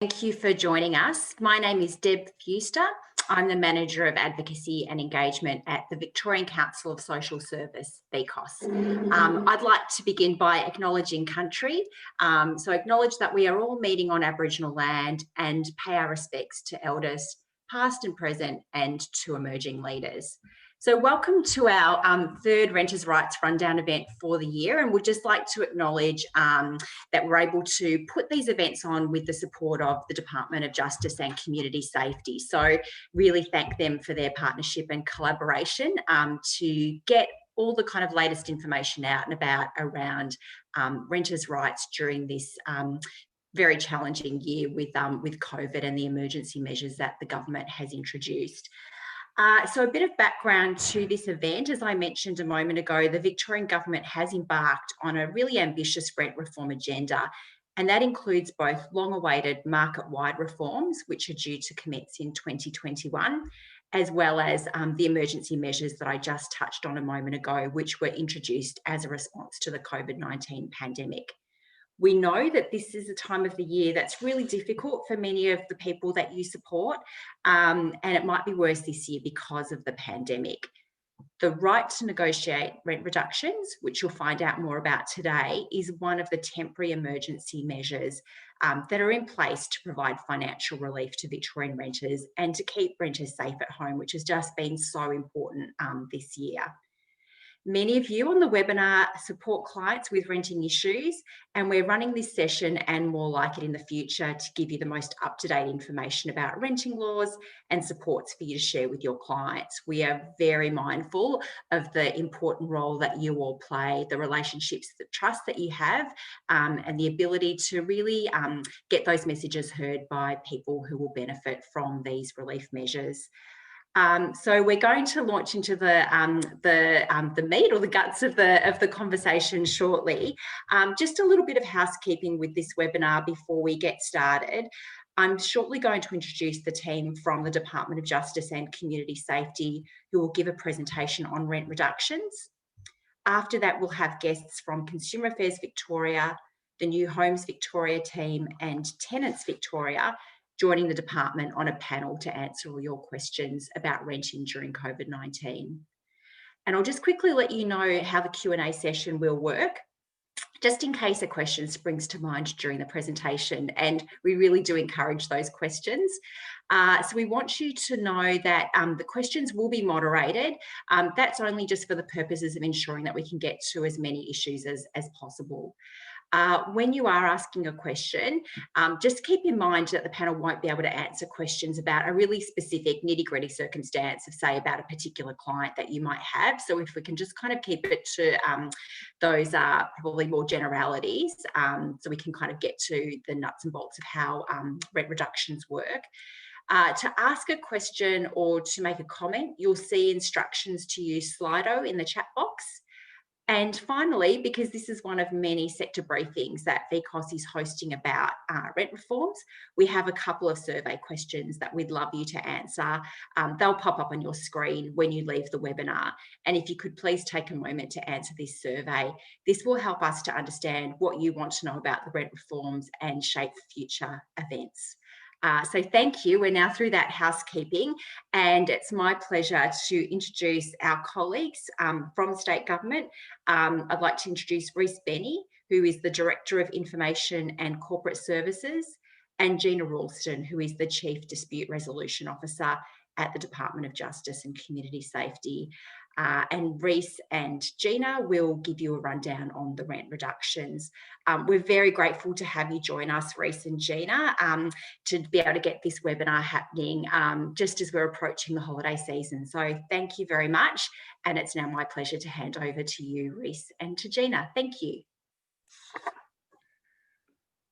Thank you for joining us. My name is Deb Fewster. I'm the Manager of Advocacy and Engagement at the Victorian Council of Social Service, VCOSS. I'd like to begin by acknowledging country. So acknowledge that we are all meeting on Aboriginal land and pay our respects to elders, past and present, and to emerging leaders. So welcome to our third Renters' Rights Rundown event for the year, and we'd just like to acknowledge that we're able to put these events on with the support of the Department of Justice and Community Safety. So really thank them for their partnership and collaboration to get all the kind of latest information out and about around renters' rights during this very challenging year with COVID and the emergency measures that the government has introduced. So a bit of background to this event. As I mentioned a moment ago, the Victorian government has embarked on a really ambitious rent reform agenda, and that includes both long-awaited market-wide reforms, which are due to commence in 2021, as well as the emergency measures that I just touched on a moment ago, which were introduced as a response to the COVID-19 pandemic. We know that this is a time of the year that's really difficult for many of the people that you support, and it might be worse this year because of the pandemic. The right to negotiate rent reductions, which you'll find out more about today, is one of the temporary emergency measures that are in place to provide financial relief to Victorian renters and to keep renters safe at home, which has just been so important this year. Many of you on the webinar support clients with renting issues, and we're running this session and more like it in the future to give you the most up-to-date information about renting laws and supports for you to share with your clients. We are very mindful of the important role that you all play, the relationships, the trust that you have, and the ability to really get those messages heard by people who will benefit from these relief measures. So we're going to launch into the meat or the guts of the conversation shortly. Just a little bit of housekeeping with this webinar before we get started. I'm shortly going to introduce the team from the Department of Justice and Community Safety who will give a presentation on rent reductions. After that, we'll have guests from Consumer Affairs Victoria, the New Homes Victoria team, and Tenants Victoria, joining the department on a panel to answer all your questions about renting during COVID-19. And I'll just quickly let you know how the Q&A session will work, just in case a question springs to mind during the presentation, and we really do encourage those questions. So we want you to know that the questions will be moderated. That's only just for the purposes of ensuring that we can get to as many issues as possible. When you are asking a question, just keep in mind that the panel won't be able to answer questions about a really specific nitty-gritty circumstance of, say, about a particular client that you might have. So if we can just kind of keep it to those probably more generalities, so we can kind of get to the nuts and bolts of how rent reductions work. To ask a question or to make a comment, you'll see instructions to use Slido in the chat box. And finally, because this is one of many sector briefings that VCOSS is hosting about rent reforms, we have a couple of survey questions that we'd love you to answer. They'll pop up on your screen when you leave the webinar. And if you could please take a moment to answer this survey, this will help us to understand what you want to know about the rent reforms and shape future events. So thank you. We're now through that housekeeping, and it's my pleasure to introduce our colleagues from the state government. I'd like to introduce Reece Benny, who is the Director of Information and Corporate Services, and Gina Ralston, who is the Chief Dispute Resolution Officer at the Department of Justice and Community Safety. And Reece and Gina will give you a rundown on the rent reductions. We're very grateful to have you join us, Reece and Gina, to be able to get this webinar happening just as we're approaching the holiday season. So thank you very much. And it's now my pleasure to hand over to you, Reece, and to Gina. Thank you.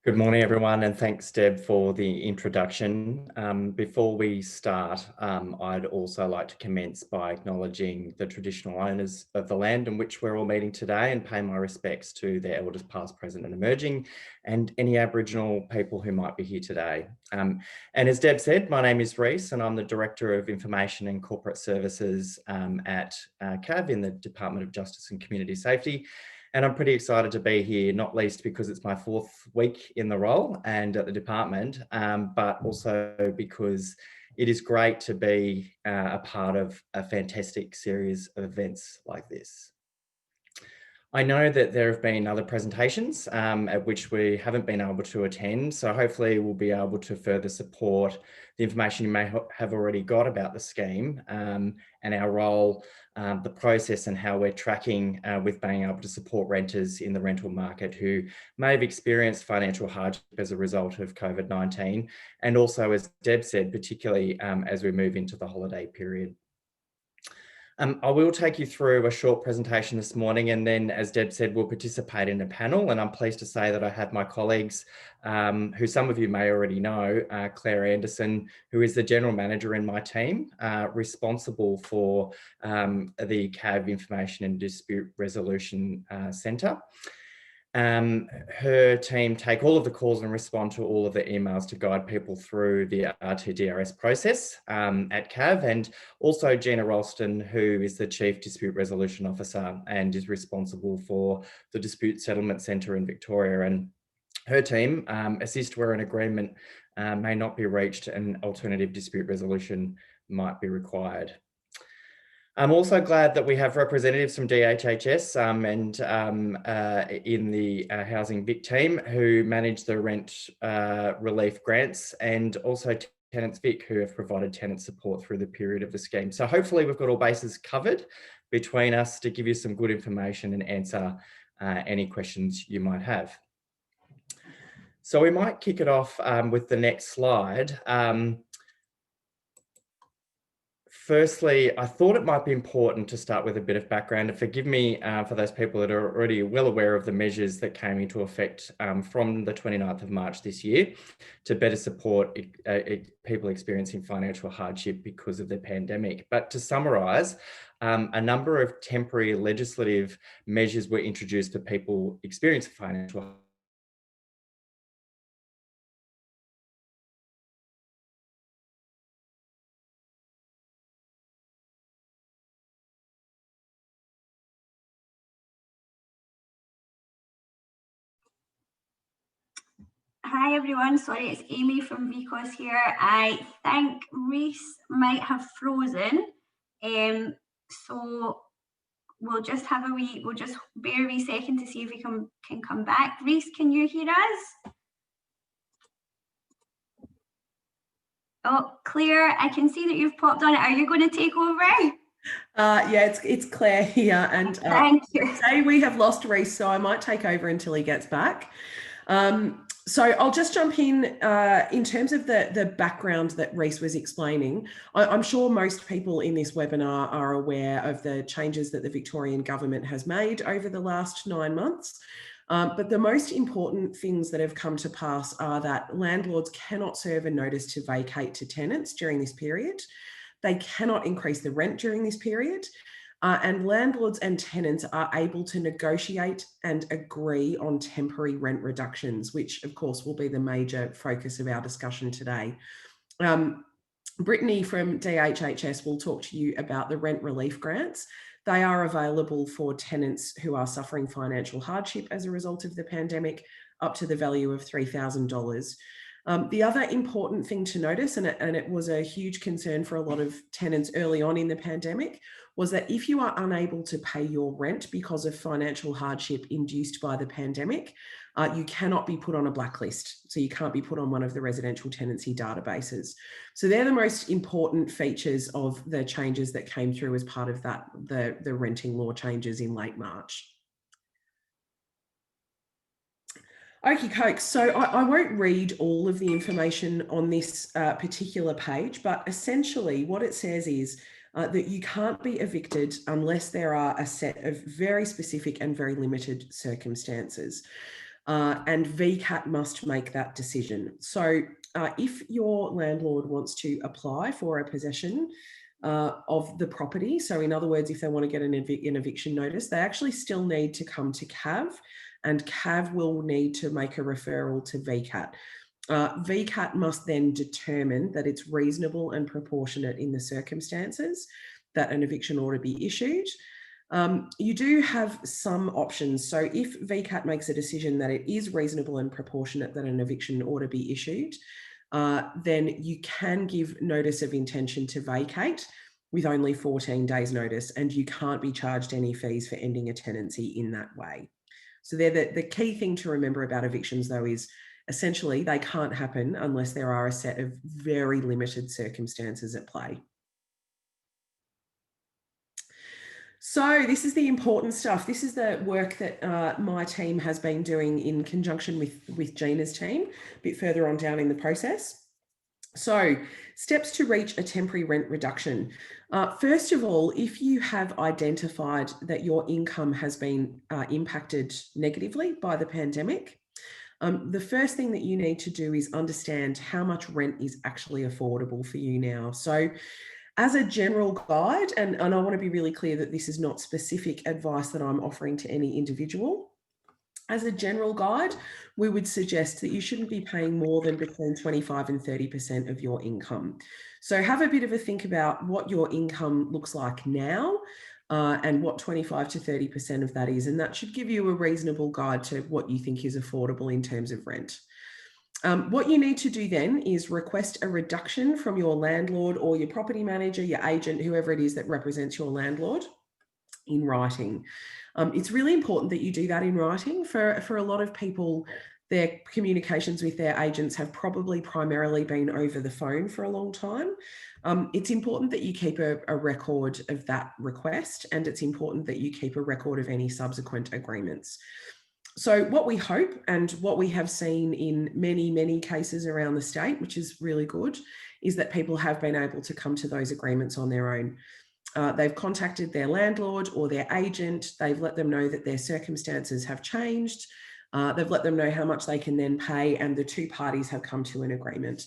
Good morning, everyone, and thanks, Deb, for the introduction. Before we start, I'd also like to commence by acknowledging the traditional owners of the land in which we're all meeting today and pay my respects to their elders past, present and emerging, and any Aboriginal people who might be here today. And as Deb said, my name is Reece and I'm the Director of Information and Corporate Services at CAV in the Department of Justice and Community Safety. And I'm pretty excited to be here, not least because it's my 4th week in the role and at the department, but also because it is great to be a part of a fantastic series of events like this. I know that there have been other presentations at which we haven't been able to attend, so hopefully we'll be able to further support the information you may have already got about the scheme and our role, the process and how we're tracking with being able to support renters in the rental market who may have experienced financial hardship as a result of COVID-19, and also, as Deb said, particularly as we move into the holiday period. I will take you through a short presentation this morning, and then, as Deb said, we'll participate in a panel. And I'm pleased to say that I have my colleagues, who some of you may already know, Claire Anderson, who is the General Manager in my team, responsible for the CAV Information and Dispute Resolution Centre. Her team take all of the calls and respond to all of the emails to guide people through the RTDRS process at CAV, and also Gina Ralston, who is the Chief Dispute Resolution Officer and is responsible for the Dispute Settlement Centre in Victoria. And her team assist where an agreement may not be reached and alternative dispute resolution might be required. I'm also glad that we have representatives from DHHS and in the Housing Vic team who manage the rent relief grants, and also Tenants Vic, who have provided tenant support through the period of the scheme. So hopefully we've got all bases covered between us to give you some good information and answer any questions you might have. So we might kick it off with the next slide. Firstly, I thought it might be important to start with a bit of background, and forgive me for those people that are already well aware of the measures that came into effect from the 29th of March this year to better support people experiencing financial hardship because of the pandemic. But to summarise, a number of temporary legislative measures were introduced for people experiencing financial hardship. Hi everyone, sorry, it's Amy from VCOSS here. I think Reese might have frozen, so we'll just bear a wee second to see if we can come back. Reese, can you hear us? Oh, Claire, I can see that you've popped on it. Are you going to take over? Yeah, it's Claire here, and Thank you. today we have lost Reese, so I might take over until he gets back. So I'll just jump in terms of the background that Reese was explaining. I'm sure most people in this webinar are aware of the changes that the Victorian government has made over the last 9 months. But the most important things that have come to pass are that landlords cannot serve a notice to vacate to tenants during this period. They cannot increase the rent during this period. And landlords and tenants are able to negotiate and agree on temporary rent reductions, which of course will be the major focus of our discussion today. Brittany from DHHS will talk to you about the rent relief grants. They are available for tenants who are suffering financial hardship as a result of the pandemic, up to the value of $3,000. The other important thing to notice, and it was a huge concern for a lot of tenants early on in the pandemic, was that if you are unable to pay your rent because of financial hardship induced by the pandemic, you cannot be put on a blacklist. So you can't be put on one of the residential tenancy databases. So they're the most important features of the changes that came through as part of that, the renting law changes in late March. Okie doke, so I won't read all of the information on this particular page, but essentially what it says is that you can't be evicted unless there are a set of very specific and very limited circumstances. And VCAT must make that decision. So if your landlord wants to apply for a possession of the property, so in other words, if they want to get an eviction notice, they actually still need to come to CAV, and CAV will need to make a referral to VCAT. VCAT must then determine that it's reasonable and proportionate in the circumstances that an eviction order be issued. You do have some options. So if VCAT makes a decision that it is reasonable and proportionate that an eviction order be issued, then you can give notice of intention to vacate with only 14 days notice, and you can't be charged any fees for ending a tenancy in that way. So the key thing to remember about evictions, though, is essentially they can't happen unless there are a set of very limited circumstances at play. So this is the important stuff. This is the work that my team has been doing in conjunction with Gina's team, a bit further on down in the process. So steps to reach a temporary rent reduction. First of all, if you have identified that your income has been impacted negatively by the pandemic, the first thing that you need to do is understand how much rent is actually affordable for you now. So as a general guide, and I want to be really clear that this is not specific advice that I'm offering to any individual. As a general guide, we would suggest that you shouldn't be paying more than between 25 and 30% of your income. So have a bit of a think about what your income looks like now and what 25 to 30% of that is. And that should give you a reasonable guide to what you think is affordable in terms of rent. What you need to do then is request a reduction from your landlord or your property manager, your agent, whoever it is that represents your landlord, in writing. It's really important that you do that in writing. For a lot of people, their communications with their agents have probably primarily been over the phone for a long time. It's important that you keep a record of that request, and it's important that you keep a record of any subsequent agreements. So what we hope, and what we have seen in many, many cases around the state, which is really good, is that people have been able to come to those agreements on their own. They've contacted their landlord or their agent. They've let them know that their circumstances have changed. They've let them know how much they can then pay, and the two parties have come to an agreement.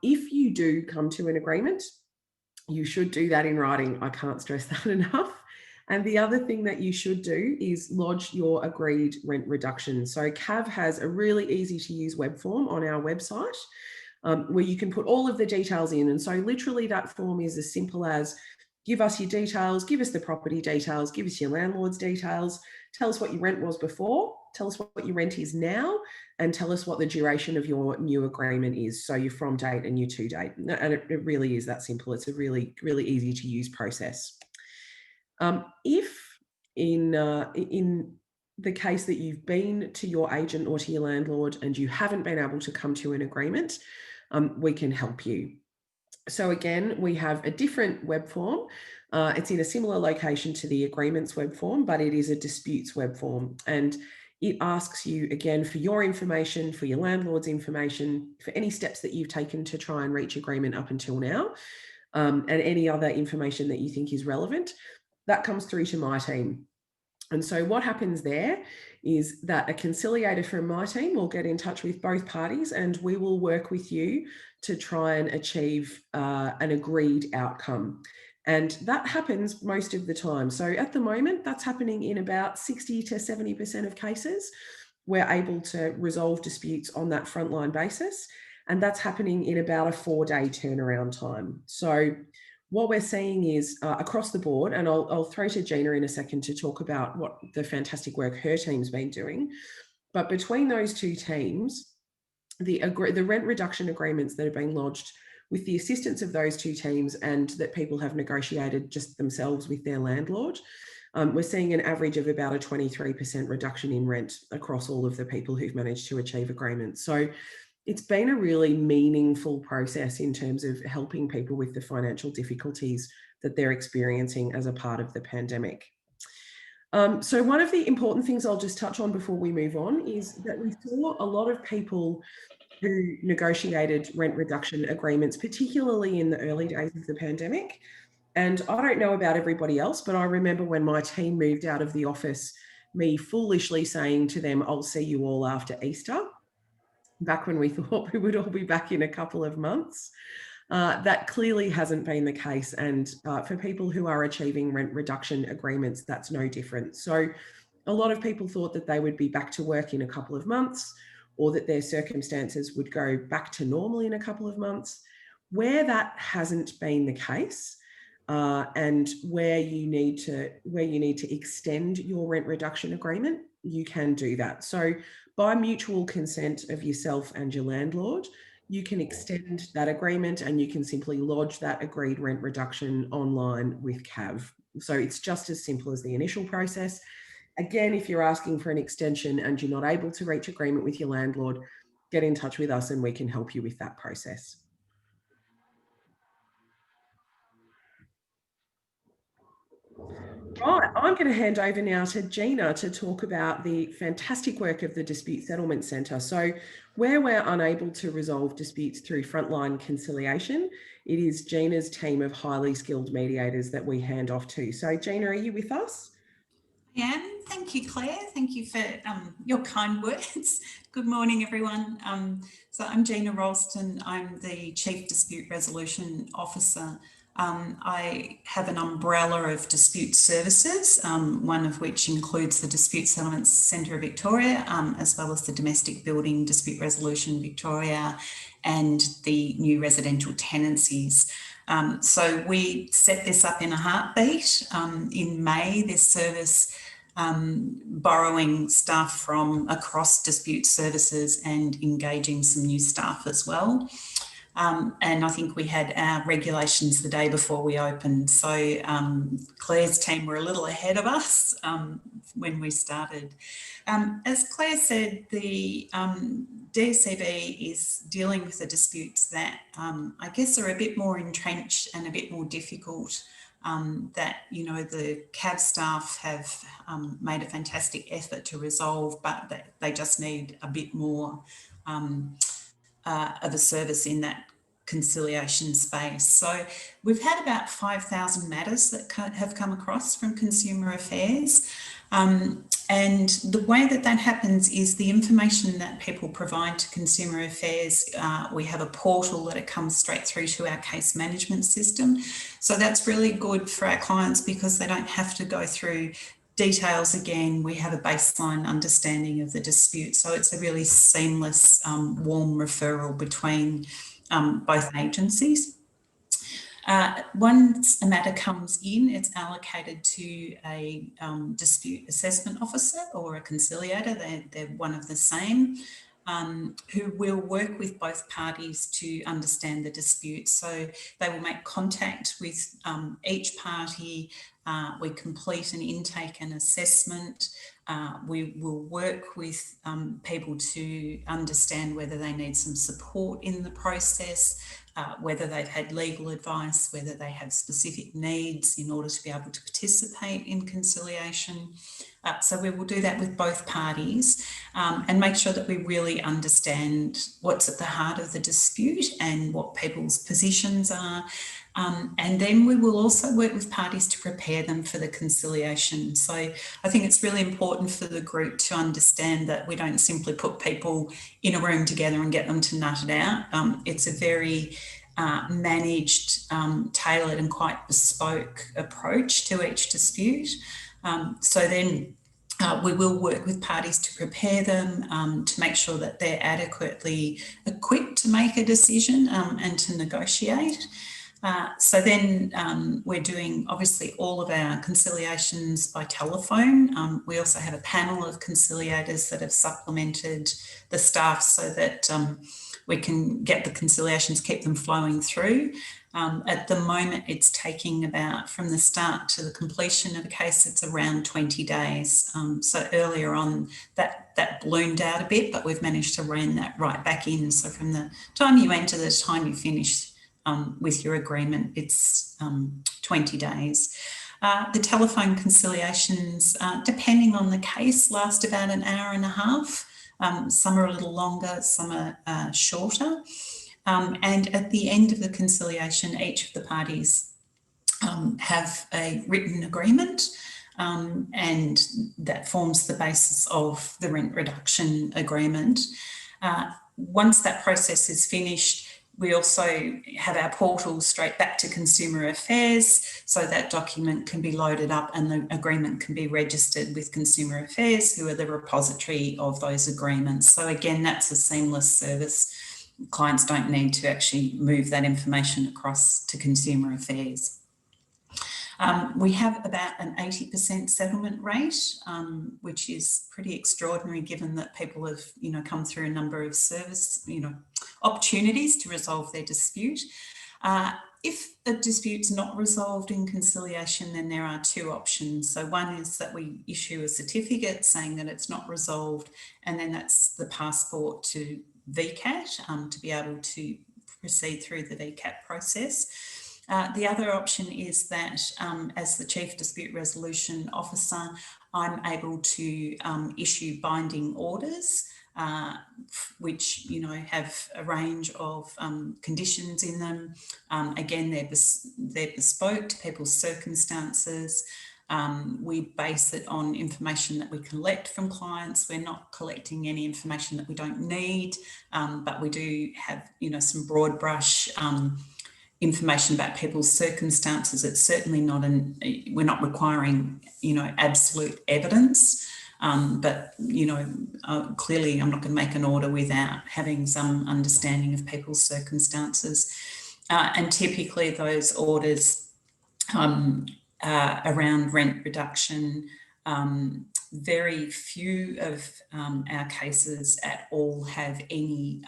If you do come to an agreement, you should do that in writing. I can't stress that enough. And the other thing that you should do is lodge your agreed rent reduction. So CAV has a really easy to use web form on our website where you can put all of the details in. And so literally that form is as simple as give us your details, give us the property details, give us your landlord's details, tell us what your rent was before, tell us what your rent is now, and tell us what the duration of your new agreement is. So your from date and your to date. And it really is that simple. It's a really, really easy to use process. If in the case that you've been to your agent or to your landlord and you haven't been able to come to an agreement, we can help you. So again, we have a different web form. It's in a similar location to the agreements web form, but it is a disputes web form. And it asks you, again, for your information, for your landlord's information, for any steps that you've taken to try and reach agreement up until now, and any other information that you think is relevant. That comes through to my team. And so what happens there is that a conciliator from my team will get in touch with both parties, and we will work with you to try and achieve an agreed outcome. And that happens most of the time. So at the moment, that's happening in about 60 to 70% of cases. We're able to resolve disputes on that frontline basis. And that's happening in about a 4-day turnaround time. So what we're seeing is across the board, and I'll throw to Gina in a second to talk about what the fantastic work her team's been doing. But between those two teams, the rent reduction agreements that have been lodged with the assistance of those two teams and that people have negotiated just themselves with their landlord, we're seeing an average of about a 23% reduction in rent across all of the people who've managed to achieve agreements. So it's been a really meaningful process in terms of helping people with the financial difficulties that they're experiencing as a part of the pandemic. So one of the important things I'll just touch on before we move on is that we saw a lot of people who negotiated rent reduction agreements, particularly in the early days of the pandemic. And I don't know about everybody else, but I remember when my team moved out of the office, me foolishly saying to them, I'll see you all after Easter, back when we thought we would all be back in a couple of months. That clearly hasn't been the case. And for people who are achieving rent reduction agreements, that's no different. So a lot of people thought that they would be back to work in a couple of months, or that their circumstances would go back to normal in a couple of months. Where that hasn't been the case, and where you need to extend your rent reduction agreement, you can do that. So by mutual consent of yourself and your landlord, you can extend that agreement and you can simply lodge that agreed rent reduction online with CAV. So it's just as simple as the initial process. Again, if you're asking for an extension and you're not able to reach agreement with your landlord, get in touch with us and we can help you with that process. Right, I'm going to hand over now to Gina to talk about the fantastic work of the Dispute Settlement Centre. So where we're unable to resolve disputes through frontline conciliation, it is Gina's team of highly skilled mediators that we hand off to. So Gina, are you with us? I am. Thank you, Claire. Thank you for your kind words. Good morning, everyone. So I'm Gina Ralston. I'm the Chief Dispute Resolution Officer. I have an umbrella of dispute services, one of which includes the Dispute Settlement Centre of Victoria, as well as the Domestic Building Dispute Resolution Victoria and the new residential tenancies. So we set this up in a heartbeat. In May, this service borrowing staff from across dispute services and engaging some new staff as well. And I think we had our regulations the day before we opened. So Claire's team were a little ahead of us when we started. As Claire said, the DSCV is dealing with the disputes that I guess are a bit more entrenched and a bit more difficult, that, you know, the CAV staff have made a fantastic effort to resolve, but they just need a bit more of a service in that conciliation space. So we've had about 5,000 matters that have come across from Consumer Affairs. And the way that happens is the information that people provide to Consumer Affairs, we have a portal that it comes straight through to our case management system. So that's really good for our clients because they don't have to go through details again. We have a baseline understanding of the dispute. So it's a really seamless, warm referral between both agencies. Once a matter comes in, it's allocated to a dispute assessment officer or a conciliator. They're one of the same, who will work with both parties to understand the dispute. So they will make contact with each party. We complete an intake and assessment. We will work with people to understand whether they need some support in the process, whether they've had legal advice, whether they have specific needs in order to be able to participate in conciliation. So we will do that with both parties and make sure that we really understand what's at the heart of the dispute and what people's positions are. And then we will also work with parties to prepare them for the conciliation. So I think it's really important for the group to understand that we don't simply put people in a room together and get them to nut it out. It's a very managed, tailored and quite bespoke approach to each dispute. So then we will work with parties to prepare them, to make sure that they're adequately equipped to make a decision and to negotiate. So then we're doing obviously all of our conciliations by telephone. We also have a panel of conciliators that have supplemented the staff so that we can get the conciliations, keep them flowing through. At the moment, it's taking about, from the start to the completion of a case, it's around 20 days. So earlier on, that ballooned out a bit, but we've managed to rein that right back in. So from the time you enter to the time you finish with your agreement, it's 20 days. The telephone conciliations, depending on the case, last about an hour and a half. Some are a little longer, some are shorter. And at the end of the conciliation, each of the parties have a written agreement, and that forms the basis of the rent reduction agreement. Once that process is finished, we also have our portal straight back to Consumer Affairs, so that document can be loaded up and the agreement can be registered with Consumer Affairs, who are the repository of those agreements. So again, that's a seamless service. Clients don't need to actually move that information across to Consumer Affairs. We have about an 80% settlement rate, which is pretty extraordinary given that people have, come through a number of service, opportunities to resolve their dispute. If a dispute's not resolved in conciliation, then there are two options. So one is that we issue a certificate saying that it's not resolved, and then that's the passport to VCAT to be able to proceed through the VCAT process. The other option is that as the Chief Dispute Resolution Officer, I'm able to issue binding orders, which have a range of conditions in them. Again, they're bespoke to people's circumstances. We base it on information that we collect from clients. We're not collecting any information that we don't need, but we do have some broad brush information about people's circumstances. It's certainly not we're not requiring absolute evidence. But, clearly I'm not going to make an order without having some understanding of people's circumstances. And typically those orders around rent reduction, very few of our cases at all have any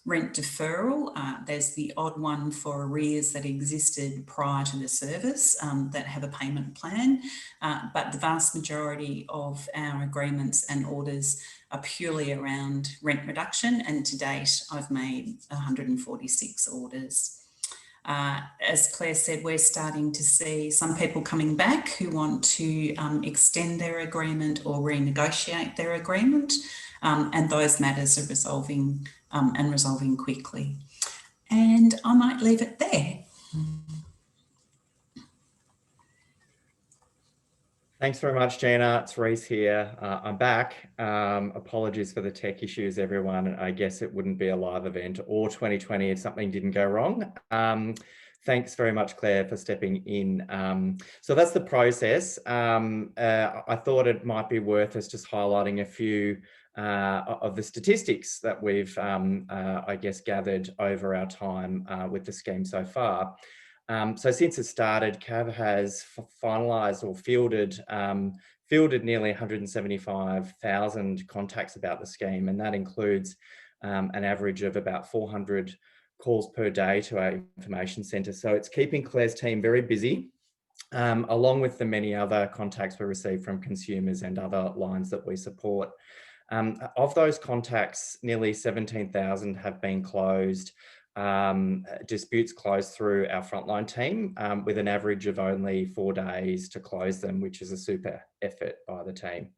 rent deferral. There's the odd one for arrears that existed prior to the service that have a payment plan, but the vast majority of our agreements and orders are purely around rent reduction, and to date I've made 146 orders. As Claire said, we're starting to see some people coming back who want to extend their agreement or renegotiate their agreement, and those matters are resolving and resolving quickly. And I might leave it there. Thanks very much, Gina. It's Reece here. I'm back. Apologies for the tech issues, everyone. I guess it wouldn't be a live event or 2020 if something didn't go wrong. Thanks very much, Claire, for stepping in. So that's the process. I thought it might be worth us just highlighting a few of the statistics that we've, I guess, gathered over our time with the scheme so far. So since it started, CAV has finalised or fielded nearly 175,000 contacts about the scheme, and that includes an average of about 400 calls per day to our information centre. So it's keeping Claire's team very busy, along with the many other contacts we receive from consumers and other lines that we support. Of those contacts, nearly 17,000 have been closed. Disputes closed through our frontline team with an average of only 4 days to close them, which is a super effort by the team.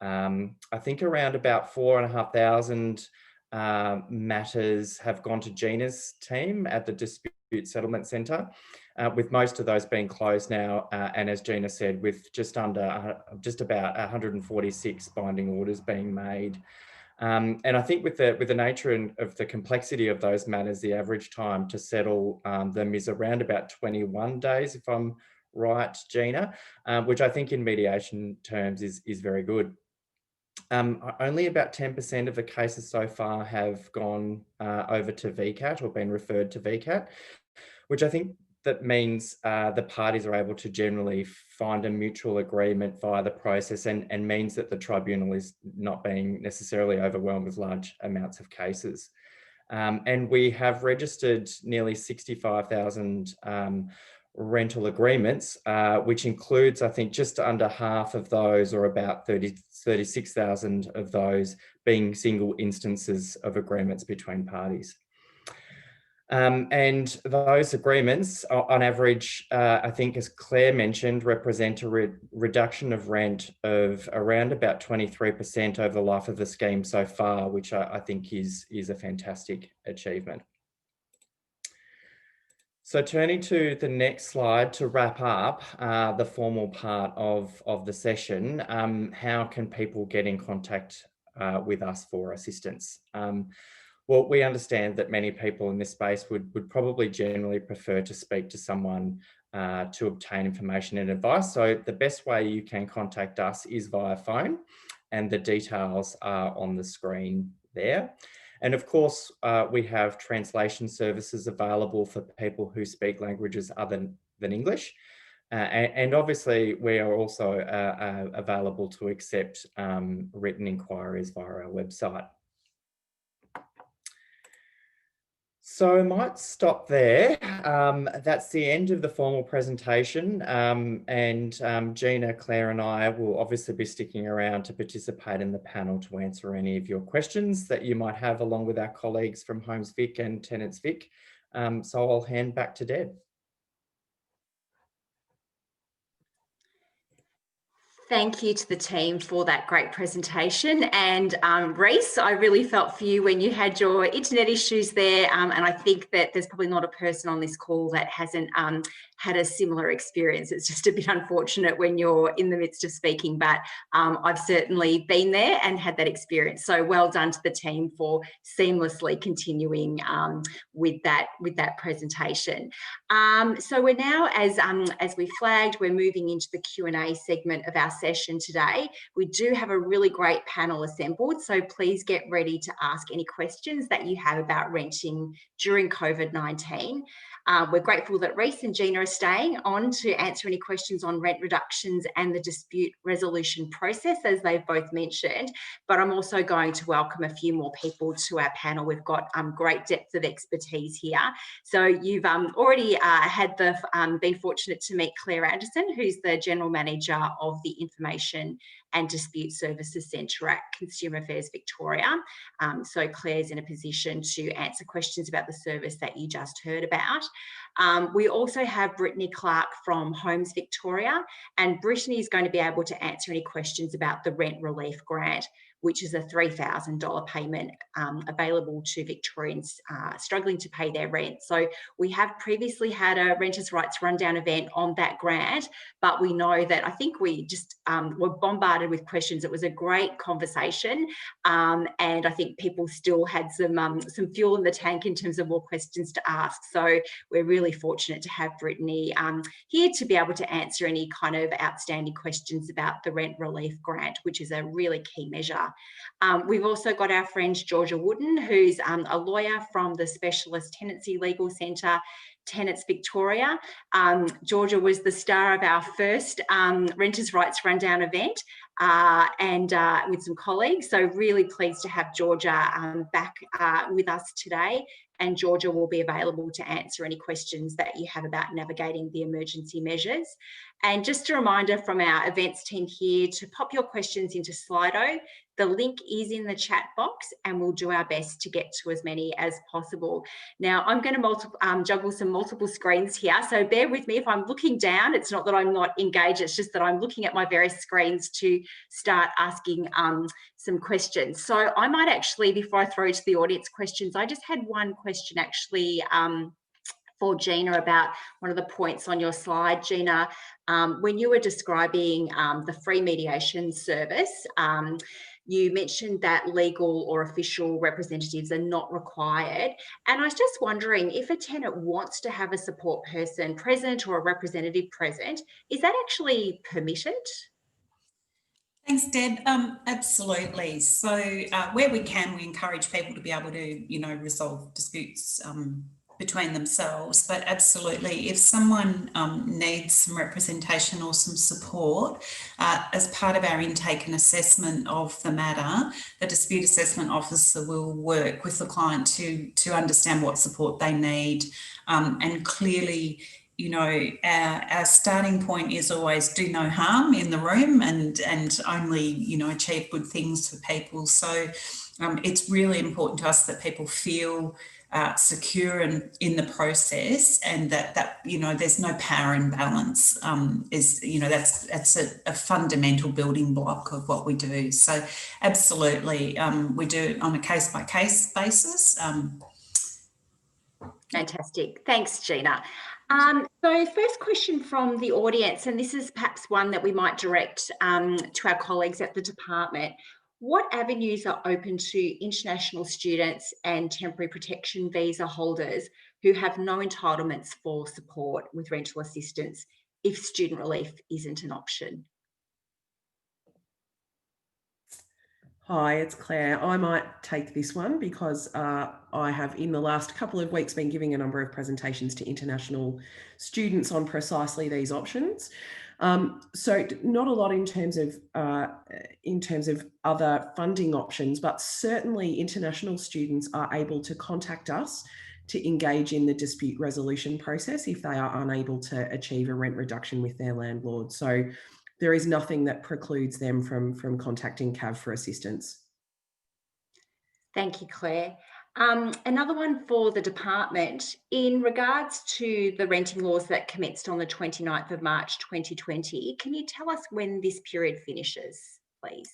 I think around about 4,500 matters have gone to Gina's team at the Dispute Settlement Centre, with most of those being closed now. And as Gina said, with just about 146 binding orders being made. And I think with the nature of the complexity of those matters, the average time to settle them is around about 21 days, if I'm right, Gina, which I think in mediation terms is very good. Only about 10% of the cases so far have gone over to VCAT or been referred to VCAT, which I think that means the parties are able to generally find a mutual agreement via the process, and means that the tribunal is not being necessarily overwhelmed with large amounts of cases. And we have registered nearly 65,000 rental agreements, which includes, I think, just under half of those, or about 36,000 of those, being single instances of agreements between parties. And those agreements, on average, I think, as Claire mentioned, represent a reduction of rent of around about 23% over the life of the scheme so far, which I think is a fantastic achievement. So turning to the next slide to wrap up the formal part of the session, how can people get in contact with us for assistance? Well, we understand that many people in this space would probably generally prefer to speak to someone to obtain information and advice. So the best way you can contact us is via phone, and the details are on the screen there. And of course, we have translation services available for people who speak languages other than English. And obviously, we are also available to accept written inquiries via our website. So I might stop there. That's the end of the formal presentation. And Gina, Claire and I will obviously be sticking around to participate in the panel to answer any of your questions that you might have, along with our colleagues from Homes Vic and Tenants Vic. So I'll hand back to Deb. Thank you to the team for that great presentation. And Reese, I really felt for you when you had your internet issues there. And I think that there's probably not a person on this call that hasn't had a similar experience. It's just a bit unfortunate when you're in the midst of speaking, but I've certainly been there and had that experience. So well done to the team for seamlessly continuing with that presentation. So we're now, as we flagged, we're moving into the Q&A segment of our session today. We do have a really great panel assembled, so please get ready to ask any questions that you have about renting during COVID-19. We're grateful that Reese and Gina are staying on to answer any questions on rent reductions and the dispute resolution process, as they've both mentioned, but I'm also going to welcome a few more people to our panel. We've got great depth of expertise here. So you've already been fortunate to meet Claire Anderson, who's the General Manager of the Information and Dispute Services Centre at Consumer Affairs Victoria. So Claire's in a position to answer questions about the service that you just heard about. We also have Brittany Clark from Homes Victoria, and Brittany is going to be able to answer any questions about the rent relief grant, which is a $3,000 payment available to Victorians struggling to pay their rent. So we have previously had a Renters' Rights Rundown event on that grant, but we know that I think we just were bombarded with questions. It was a great conversation, and I think people still had some fuel in the tank in terms of more questions to ask. So we're really fortunate to have Brittany here to be able to answer any kind of outstanding questions about the rent relief grant, which is a really key measure. We've also got our friend Georgia Wooden, who's a lawyer from the Specialist Tenancy Legal Centre, Tenants Victoria. Georgia was the star of our first Renters' Rights Rundown event and with some colleagues. So really pleased to have Georgia back with us today. And Georgia will be available to answer any questions that you have about navigating the emergency measures. And just a reminder from our events team here to pop your questions into Slido. The link is in the chat box and we'll do our best to get to as many as possible. Now, I'm going to juggle some multiple screens here, so bear with me if I'm looking down. It's not that I'm not engaged, it's just that I'm looking at my various screens to start asking some questions. So I might actually, before I throw to the audience questions, I just had one question actually for Gina about one of the points on your slide, Gina. When you were describing the free mediation service, you mentioned that legal or official representatives are not required. And I was just wondering, if a tenant wants to have a support person present or a representative present, is that actually permitted? Thanks, Deb. Absolutely. So where we can, we encourage people to be able to, resolve disputes between themselves. But absolutely, if someone needs some representation or some support, as part of our intake and assessment of the matter, the dispute assessment officer will work with the client to understand what support they need. And clearly, our starting point is always do no harm in the room and only, achieve good things for people. So it's really important to us that people feel secure in the process, and that there's no power imbalance. That's a fundamental building block of what we do. So absolutely, we do it on a case-by-case basis. Fantastic. Thanks, Gina. So first question from the audience, and this is perhaps one that we might direct to our colleagues at the department. What avenues are open to international students and temporary protection visa holders who have no entitlements for support with rental assistance if student relief isn't an option? Hi, it's Claire. I might take this one because I have in the last couple of weeks been giving a number of presentations to international students on precisely these options. So not a lot in terms of other funding options, but certainly international students are able to contact us to engage in the dispute resolution process if they are unable to achieve a rent reduction with their landlord. So there is nothing that precludes them from contacting CAV for assistance. Thank you, Claire. Another one for the department. In regards to the renting laws that commenced on the 29th of March 2020, can you tell us when this period finishes, please?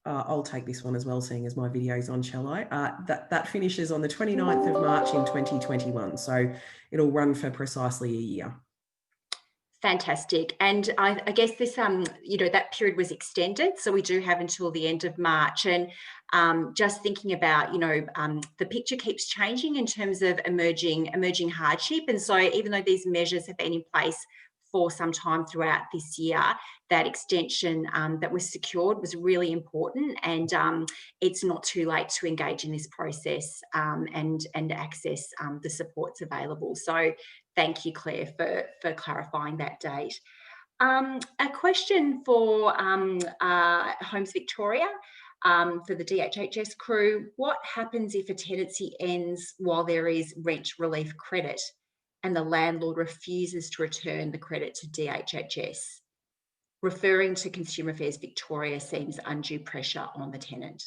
I'll take this one as well, seeing as my video's on, shall I? That finishes on the 29th of March in 2021. So it'll run for precisely a year. Fantastic. And I guess this, that period was extended. So we do have until the end of March. And just thinking about, the picture keeps changing in terms of emerging hardship. And so even though these measures have been in place for some time throughout this year, that extension that was secured was really important. And it's not too late to engage in this process and access the supports available. So thank you, Claire, for clarifying that date. A question for Homes Victoria, for the DHHS crew. What happens if a tenancy ends while there is rent relief credit and the landlord refuses to return the credit to DHHS? Referring to Consumer Affairs Victoria seems undue pressure on the tenant.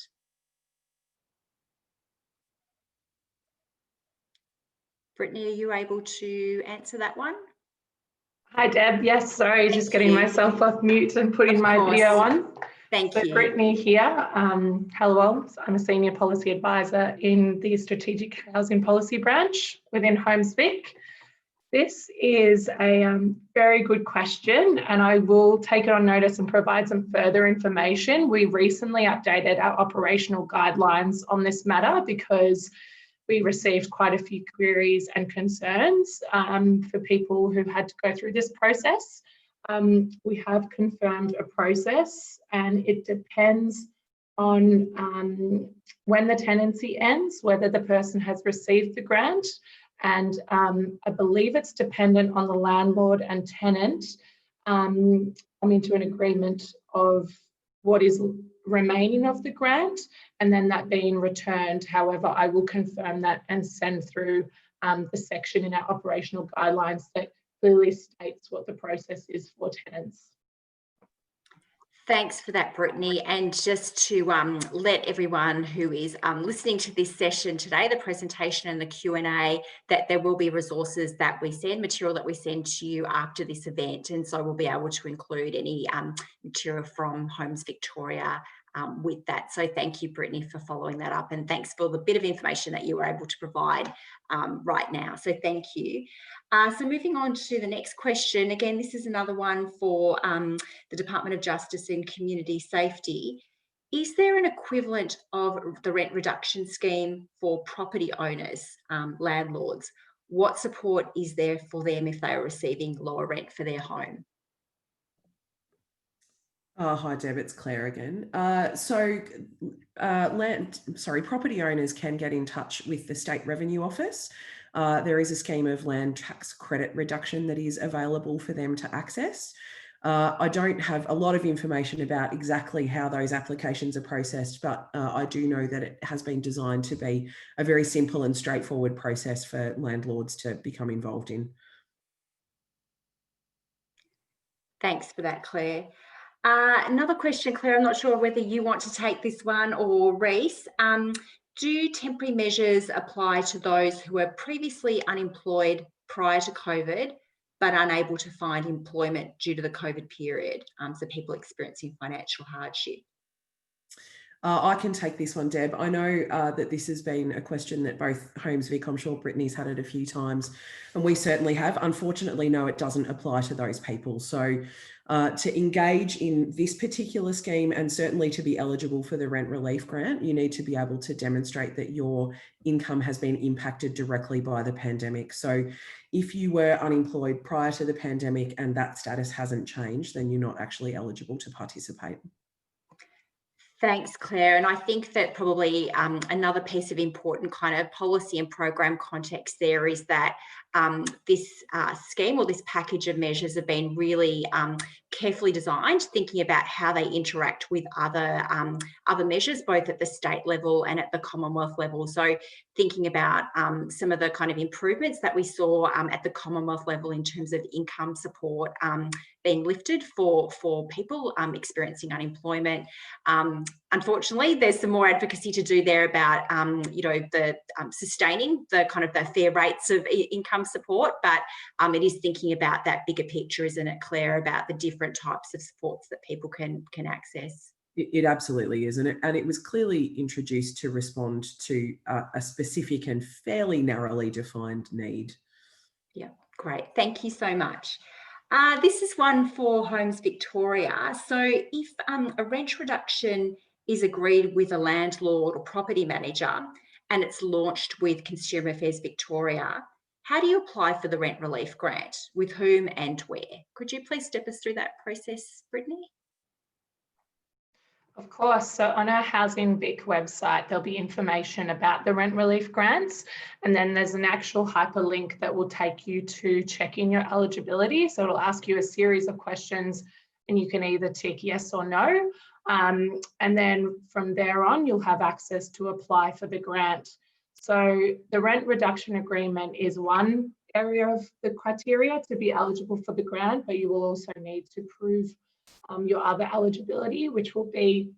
Brittany, are you able to answer that one? Hi, Deb. Yes, sorry, just getting myself off mute and putting my video on. Thank you. Brittany here. Hello, I'm a Senior Policy Advisor in the Strategic Housing Policy Branch within Homes Vic. This is a very good question, and I will take it on notice and provide some further information. We recently updated our operational guidelines on this matter because we received quite a few queries and concerns for people who've had to go through this process. We have confirmed a process, and it depends on when the tenancy ends, whether the person has received the grant. And I believe it's dependent on the landlord and tenant coming to an agreement of what is remaining of the grant and then that being returned. However, I will confirm that and send through the section in our operational guidelines that clearly states what the process is for tenants. Thanks for that, Brittany. And just to let everyone who is listening to this session today, the presentation and the Q&A, that there will be resources that we send, material that we send to you after this event. And so we'll be able to include any material from Homes Victoria with that. So thank you, Brittany, for following that up. And thanks for the bit of information that you were able to provide right now. So thank you. So moving on to the next question. Again, this is another one for the Department of Justice and Community Safety. Is there an equivalent of the rent reduction scheme for property owners, landlords? What support is there for them if they are receiving lower rent for their home? Hi, Deb, it's Claire again. Property owners can get in touch with the State Revenue Office. There is a scheme of land tax credit reduction that is available for them to access. I don't have a lot of information about exactly how those applications are processed, but I do know that it has been designed to be a very simple and straightforward process for landlords to become involved in. Thanks for that, Claire. Another question, Claire, I'm not sure whether you want to take this one or Reese. Do temporary measures apply to those who were previously unemployed prior to COVID, but unable to find employment due to the COVID period? So people experiencing financial hardship. I can take this one, Deb. I know that this has been a question that both Homes Vic, I'm sure Brittany's had it a few times, and we certainly have. Unfortunately, no, it doesn't apply to those people. So to engage in this particular scheme and certainly to be eligible for the rent relief grant, you need to be able to demonstrate that your income has been impacted directly by the pandemic. So if you were unemployed prior to the pandemic and that status hasn't changed, then you're not actually eligible to participate. Thanks, Claire. And I think that probably another piece of important kind of policy and program context there is that this scheme or this package of measures have been really carefully designed, thinking about how they interact with other measures, both at the state level and at the Commonwealth level. So thinking about some of the kind of improvements that we saw at the Commonwealth level in terms of income support being lifted for people experiencing unemployment. Unfortunately, there's some more advocacy to do there about, the sustaining the kind of the fair rates of income support, but it is thinking about that bigger picture, isn't it, Claire, about the different types of supports that people can access. It absolutely is, and it was clearly introduced to respond to a specific and fairly narrowly defined need. Yeah, great. Thank you so much. This is one for Homes Victoria. So if a rent reduction is agreed with a landlord or property manager and it's launched with Consumer Affairs Victoria, how do you apply for the rent relief grant? With whom and where? Could you please step us through that process, Brittany? Of course. So on our Housing Vic website, there'll be information about the rent relief grants, and then there's an actual hyperlink that will take you to check in your eligibility. So it'll ask you a series of questions and you can either tick yes or no. And then from there on, you'll have access to apply for the grant. So the rent reduction agreement is one area of the criteria to be eligible for the grant, but you will also need to prove your other eligibility, which will be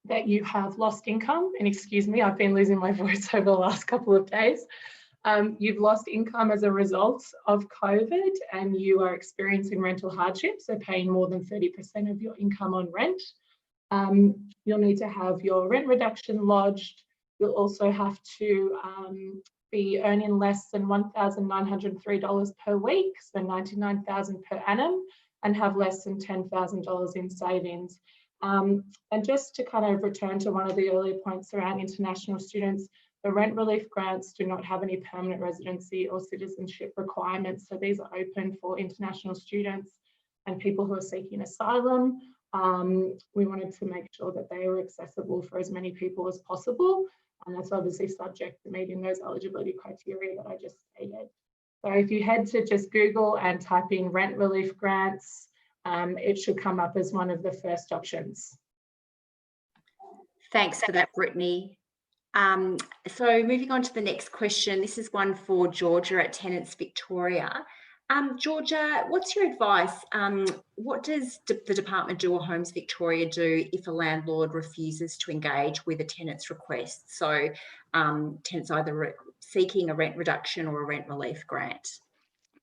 that you have lost income. And excuse me, I've been losing my voice over the last couple of days. You've lost income as a result of COVID and you are experiencing rental hardship, so paying more than 30% of your income on rent. You'll need to have your rent reduction lodged. You'll also have to be earning less than $1,903 per week, so $99,000 per annum, and have less than $10,000 in savings. And just to kind of return to one of the earlier points around international students, the rent relief grants do not have any permanent residency or citizenship requirements. So these are open for international students and people who are seeking asylum. We wanted to make sure that they were accessible for as many people as possible. And that's obviously subject to meeting those eligibility criteria that I just stated. So if you head to just Google and type in rent relief grants, it should come up as one of the first options. Thanks for that, Brittany. So moving on to the next question, this is one for Georgia at Tenants Victoria. Georgia, what's your advice? What does the department do or Homes Victoria do if a landlord refuses to engage with a tenant's request? So tenants either seeking a rent reduction or a rent relief grant.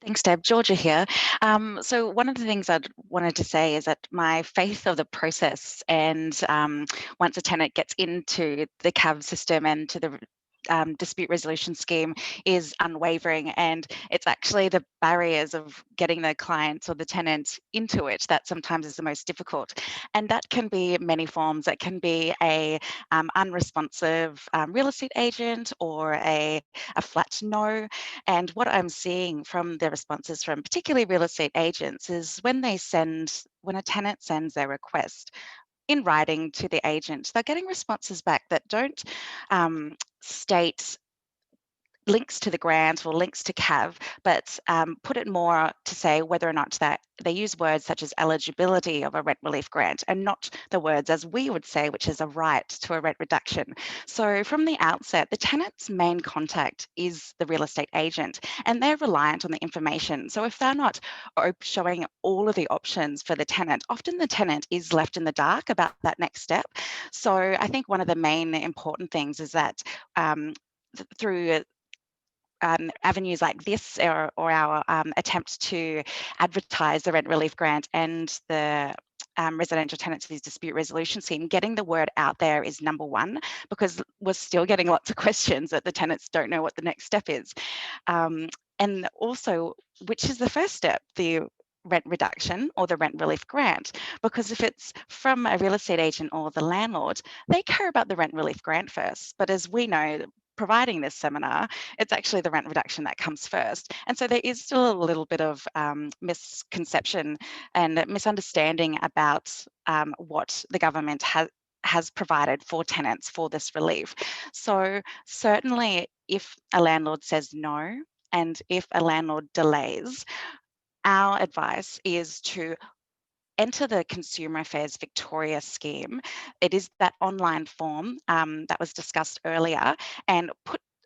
Thanks, Deb. Georgia here. So one of the things I wanted to say is that my faith of the process and once a tenant gets into the CAV system and to the dispute resolution scheme is unwavering, and it's actually the barriers of getting the clients or the tenant into it that sometimes is the most difficult, and that can be many forms. It can be a unresponsive real estate agent or a flat no, and what I'm seeing from the responses from particularly real estate agents is when a tenant sends their request in writing to the agent, they're getting responses back that don't state links to the grant or links to CAV, but put it more to say whether or not that they use words such as eligibility of a rent relief grant and not the words as we would say, which is a right to a rent reduction. So from the outset, the tenant's main contact is the real estate agent and they're reliant on the information. So if they're not showing all of the options for the tenant, often the tenant is left in the dark about that next step. So I think one of the main important things is that through avenues like this or our attempt to advertise the rent relief grant and the residential tenancies dispute resolution scheme, getting the word out there is number one, because we're still getting lots of questions that the tenants don't know what the next step is. And also, which is the first step, the rent reduction or the rent relief grant? Because if it's from a real estate agent or the landlord, they care about the rent relief grant first. But as we know, providing this seminar, it's actually the rent reduction that comes first. And so there is still a little bit of misconception and misunderstanding about what the government has provided for tenants for this relief. So certainly if a landlord says no, and if a landlord delays, our advice is to enter the Consumer Affairs Victoria scheme. It is that online form that was discussed earlier, and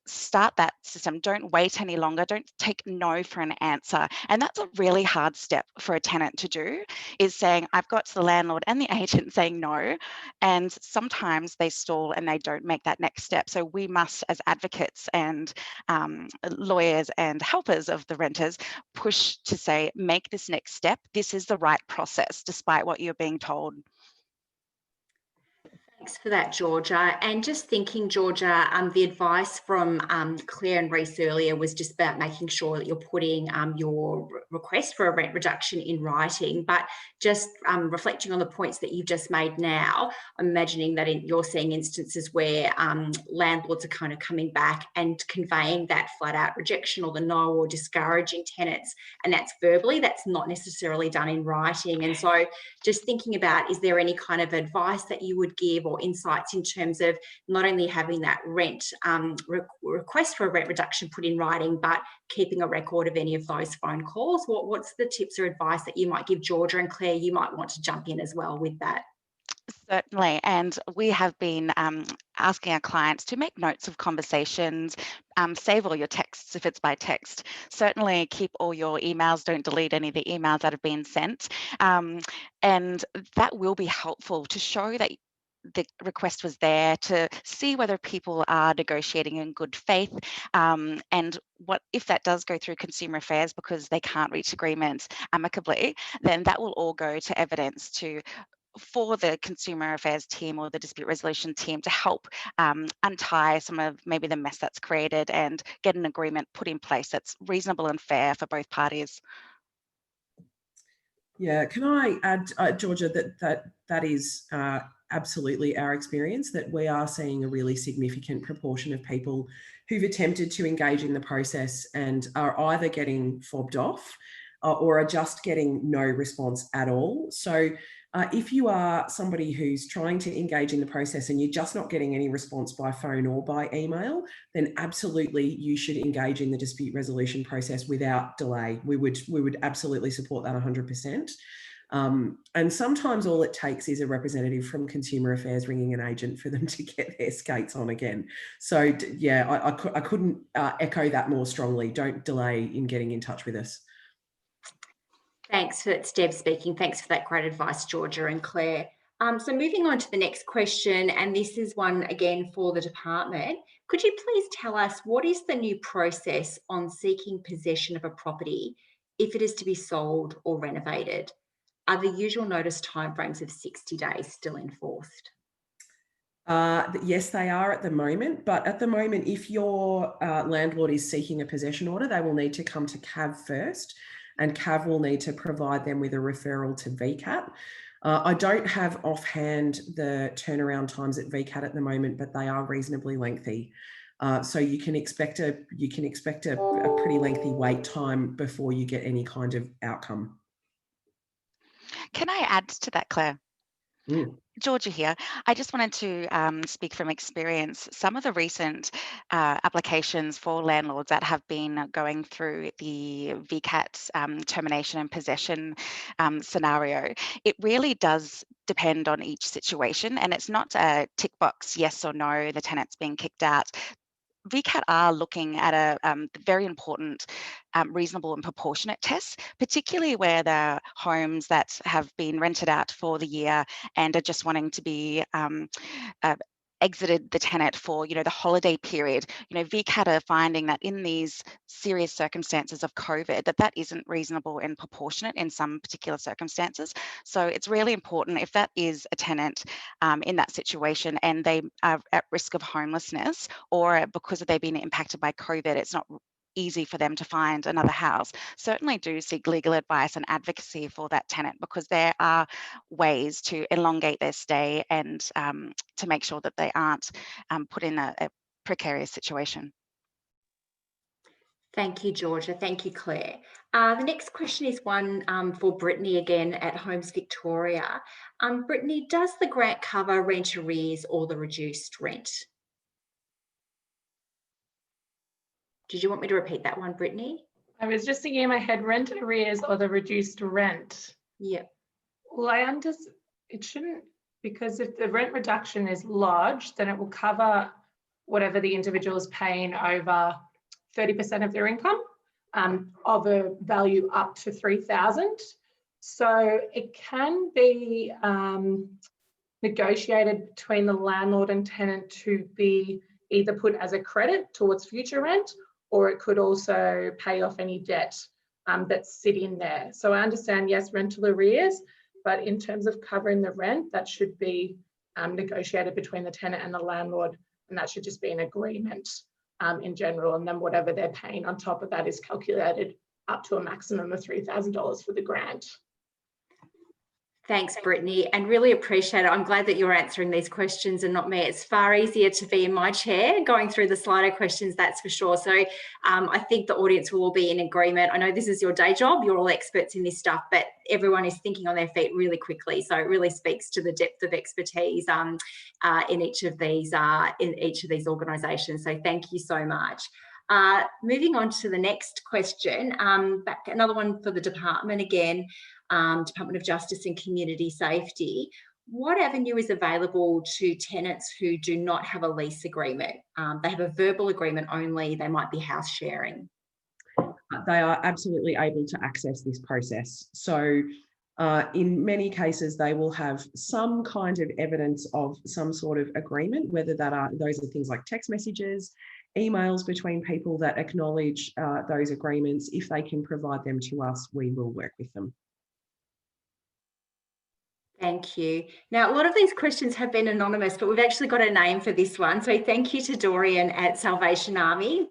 start that system. Don't wait any longer. Don't take no for an answer. And that's a really hard step for a tenant to do, is saying, I've got the landlord and the agent saying no. And sometimes they stall and they don't make that next step. So we must, as advocates and lawyers and helpers of the renters, push to say, make this next step. This is the right process, despite what you're being told. Thanks for that, Georgia. And just thinking, Georgia, the advice from Claire and Reese earlier was just about making sure that you're putting your request for a rent reduction in writing. But just reflecting on the points that you've just made now, I'm imagining that you're seeing instances where landlords are kind of coming back and conveying that flat out rejection or the no, or discouraging tenants. And that's verbally, that's not necessarily done in writing. And so just thinking about, is there any kind of advice that you would give or insights in terms of not only having that rent request for a rent reduction put in writing, but keeping a record of any of those phone calls? What's the tips or advice that you might give? Georgia and Claire, you might want to jump in as well with that. Certainly, and we have been asking our clients to make notes of conversations, save all your texts if it's by text. Certainly keep all your emails, don't delete any of the emails that have been sent. And that will be helpful to show that the request was there, to see whether people are negotiating in good faith, and what if that does go through Consumer Affairs because they can't reach agreements amicably, then that will all go to evidence for the Consumer Affairs team or the dispute resolution team to help untie some of maybe the mess that's created and get an agreement put in place that's reasonable and fair for both parties. Yeah, can I add, Georgia, that is absolutely our experience, that we are seeing a really significant proportion of people who've attempted to engage in the process and are either getting fobbed off or are just getting no response at all. So if you are somebody who's trying to engage in the process and you're just not getting any response by phone or by email, then absolutely you should engage in the dispute resolution process without delay. We would absolutely support that 100%. And sometimes all it takes is a representative from Consumer Affairs ringing an agent for them to get their skates on again. So yeah, I couldn't echo that more strongly. Don't delay in getting in touch with us. Thanks. It's Deb speaking. Thanks for that great advice, Georgia and Claire. So moving on to the next question, and this is one again for the department. Could you please tell us what is the new process on seeking possession of a property if it is to be sold or renovated? Are the usual notice timeframes of 60 days still enforced? Yes, they are at the moment. But at the moment, if your landlord is seeking a possession order, they will need to come to CAV first, and CAV will need to provide them with a referral to VCAT. I don't have offhand the turnaround times at VCAT at the moment, but they are reasonably lengthy. So you can expect a pretty lengthy wait time before you get any kind of outcome. Can I add to that, Claire? Georgia here. I just wanted to speak from experience. Some of the recent applications for landlords that have been going through the VCAT termination and possession scenario, it really does depend on each situation, and it's not a tick box yes or no, the tenant's being kicked out. VCAT are looking at a very important reasonable and proportionate test, particularly where there are homes that have been rented out for the year and are just wanting to be exited the tenant for, the holiday period. VCAT are finding that in these serious circumstances of COVID, that isn't reasonable and proportionate in some particular circumstances. So it's really important, if that is a tenant in that situation and they are at risk of homelessness, or because they've been impacted by COVID, it's not easy for them to find another house, certainly do seek legal advice and advocacy for that tenant, because there are ways to elongate their stay and to make sure that they aren't put in a precarious situation. Thank you, Georgia. Thank you, Claire. The next question is one for Brittany again at Homes Victoria. Brittany, does the grant cover rent arrears or the reduced rent? Did you want me to repeat that one, Brittany? I was just thinking in my head, rent arrears or the reduced rent. Yep. Well, it shouldn't, because if the rent reduction is lodged, then it will cover whatever the individual is paying over 30% of their income, of a value up to 3,000. So it can be negotiated between the landlord and tenant to be either put as a credit towards future rent, or it could also pay off any debt that's sitting there. So I understand, yes, rental arrears, but in terms of covering the rent, that should be negotiated between the tenant and the landlord, and that should just be an agreement in general, and then whatever they're paying on top of that is calculated up to a maximum of $3,000 for the grant. Thanks, Brittany, and really appreciate it. I'm glad that you're answering these questions and not me. It's far easier to be in my chair going through the Slido questions, that's for sure. So I think the audience will all be in agreement. I know this is your day job, you're all experts in this stuff, but everyone is thinking on their feet really quickly. So it really speaks to the depth of expertise in each of these organisations. So thank you so much. Moving on to the next question, another one for the department again. Department of Justice and Community Safety. What avenue is available to tenants who do not have a lease agreement? They have a verbal agreement only, they might be house sharing. They are absolutely able to access this process. So in many cases, they will have some kind of evidence of some sort of agreement, whether those are things like text messages, emails between people that acknowledge those agreements. If they can provide them to us, we will work with them. Thank you. Now, a lot of these questions have been anonymous, but we've actually got a name for this one. So thank you to Dorian at Salvation Army.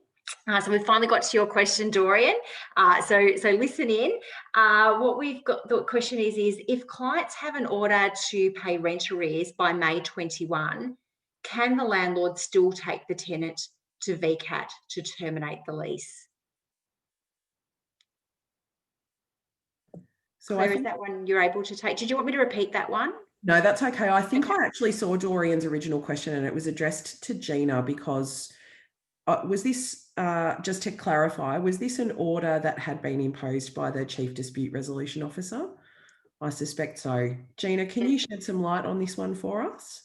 So we've finally got to your question, Dorian. So listen in. What we've got, the question is if clients have an order to pay rent arrears by May 21, can the landlord still take the tenant to VCAT to terminate the lease? So Claire, is that one you're able to take? Did you want me to repeat that one? No, that's okay. I think I actually saw Dorian's original question and it was addressed to Gina because was this, just to clarify, was this an order that had been imposed by the Chief Dispute Resolution Officer? I suspect so. Gina, can you shed some light on this one for us?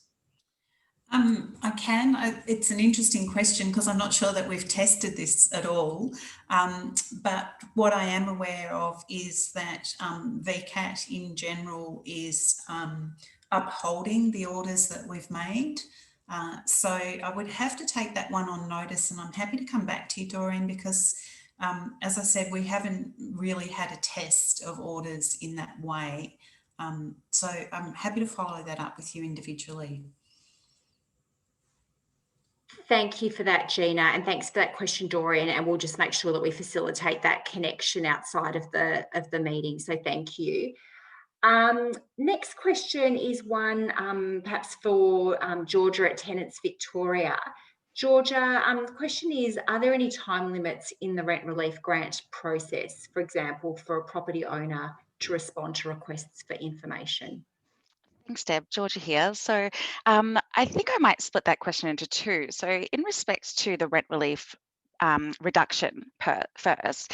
I can. It's an interesting question because I'm not sure that we've tested this at all. But what I am aware of is that VCAT in general is upholding the orders that we've made. So I would have to take that one on notice, and I'm happy to come back to you, Doreen, because as I said, we haven't really had a test of orders in that way. So I'm happy to follow that up with you individually. Thank you for that, Gina, and thanks for that question, Dorian, and we'll just make sure that we facilitate that connection outside of the meeting, so thank you. Next question is one perhaps for Georgia at Tenants Victoria. Georgia, the question is, are there any time limits in the rent relief grant process, for example, for a property owner to respond to requests for information? Thanks, Deb. Georgia here. So I think I might split that question into two. So in respects to the rent relief reduction first,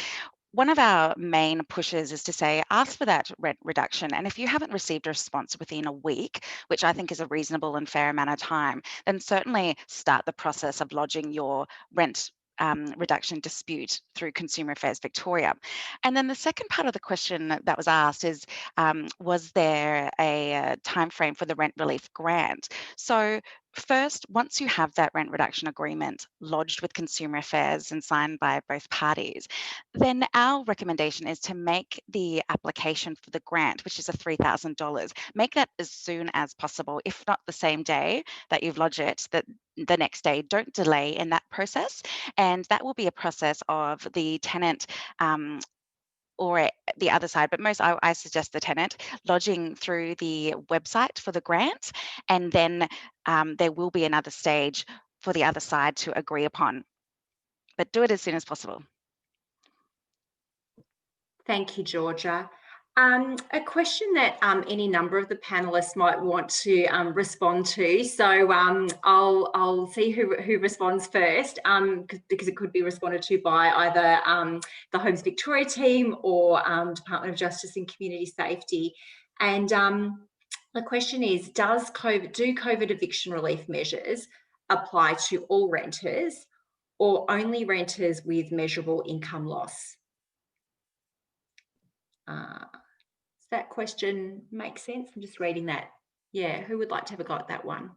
one of our main pushes is to say, ask for that rent reduction. And if you haven't received a response within a week, which I think is a reasonable and fair amount of time, then certainly start the process of lodging your rent reduction dispute through Consumer Affairs Victoria. And then the second part of the question that was asked is, was there a time frame for the rent relief grant? So first, once you have that rent reduction agreement lodged with Consumer Affairs and signed by both parties, then our recommendation is to make the application for the grant, which is a $3,000, make that as soon as possible, if not the same day that you've lodged it, that the next day. Don't delay in that process. And that will be a process of the tenant or the other side, but most I suggest the tenant lodging through the website for the grant, and then there will be another stage for the other side to agree upon. But do it as soon as possible. Thank you, Georgia. A question that any number of the panelists might want to respond to. So I'll see who responds first, because it could be responded to by either the Homes Victoria team or Department of Justice and Community Safety. And the question is, do COVID eviction relief measures apply to all renters or only renters with measurable income loss? Does that question make sense? I'm just reading that. Yeah, who would like to have a go at that one?